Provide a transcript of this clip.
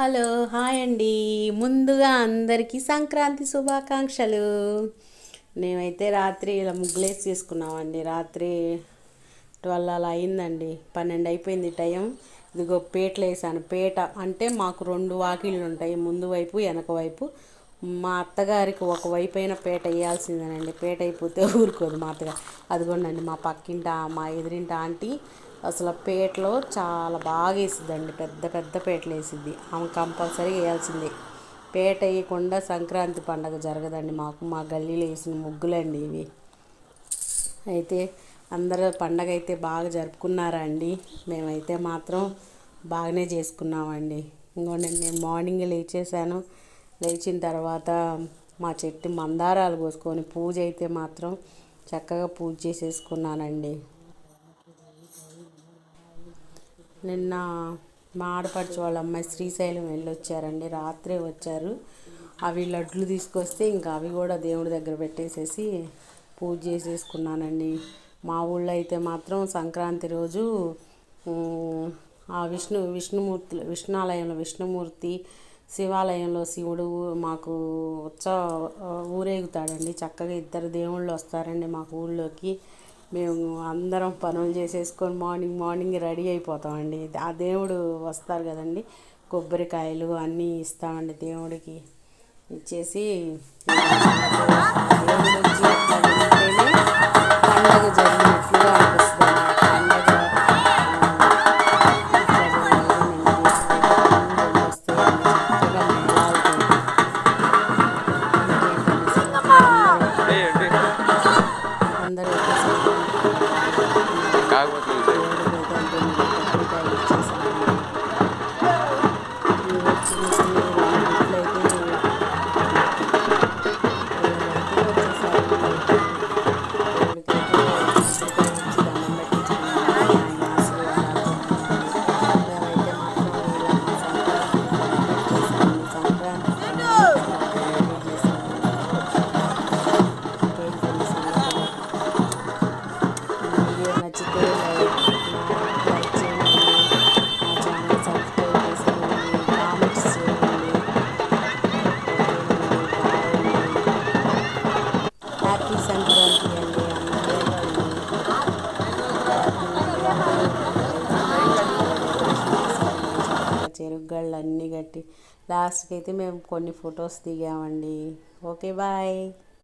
Hello hi అండి. ముందుగా అందరికీ సంక్రాంతి శుభాకాంక్షలు. మేమైతే రాత్రి ఇలా ముగ్గులేసి చేసుకున్నామండి. రాత్రి 12 అలా అయిందండి, 12 అయిపోయింది టైం. ఇదిగో పీటలు వేసాను. పీట అంటే మాకు రెండు వాకిళ్ళు ఉంటాయి, ముందు వైపు వెనక వైపు. మా అత్తగారికి ఒకవైపు అయినా పీట వేయాల్సిందేనండి. పీట అయిపోతే ఊరుకోదు మా అత్తగారు. అదిగోండి మా పక్కింటి మా ఎదురింటి ఆంటీ అసలు పీటలో చాలా బాగా వేసిద్దండి. పెద్ద పెద్ద పీటలు వేసిద్ది. ఆమె కంపల్సరీ వేయాల్సిందే. పీట వేయకుండా సంక్రాంతి పండగ జరగదండి మాకు. మా గల్లీలో వేసిన ముగ్గులండి ఇవి. అయితే అందరూ పండగ అయితే బాగా జరుపుకున్నారా అండి? మేమైతే మాత్రం బాగానే చేసుకున్నామండి. ఇంకోండి నేను మార్నింగ్ లేచేసాను. లేచిన తర్వాత మా చెట్టు మందారాలు కోసుకొని పూజ అయితే మాత్రం చక్కగా పూజ చేసేసుకున్నానండి. నిన్న మా ఆడపడుచు వాళ్ళ అమ్మాయి శ్రీశైలం వెళ్ళొచ్చారండి. రాత్రే వచ్చారు. అవి లడ్లు తీసుకొస్తే ఇంకా అవి కూడా దేవుడి దగ్గర పెట్టేసేసి పూజ చేసేసుకున్నానండి. మా ఊళ్ళో అయితే మాత్రం సంక్రాంతి రోజు ఆ విష్ణాలయంలో విష్ణుమూర్తి, శివాలయంలో శివుడు మాకు ఊరేగుతాడండి. చక్కగా ఇద్దరు దేవుళ్ళు వస్తారండి మాకు ఊళ్ళోకి. మేము అందరం పనులు చేసేసుకొని మార్నింగ్ రెడీ అయిపోతామండి. ఆ దేవుడు వస్తారు కదండి, కొబ్బరికాయలు అన్నీ ఇస్తామండి దేవుడికి. ఇచ్చేసి దేవుడు వచ్చి అట్లా వెళ్తేనే పండగ జరిగినట్లుగా అనిపిస్తుంది. పండగ ఇట్లా జరగాలండి. వస్తాయండి చక్కగా మేళాలతో. అందరూ నచ్చితే లైక్ చేయండి, మా ఛానల్ సబ్స్క్రైబ్ చేసేయండి, కామెంట్స్ చేయండి. హ్యాపీ సంక్రాంతి అండి అందరికీ. చెరుగళ్ళు అన్నీ కట్టి లాస్ట్కి అయితే మేము కొన్ని ఫొటోస్ దిగామండి. Okay bye.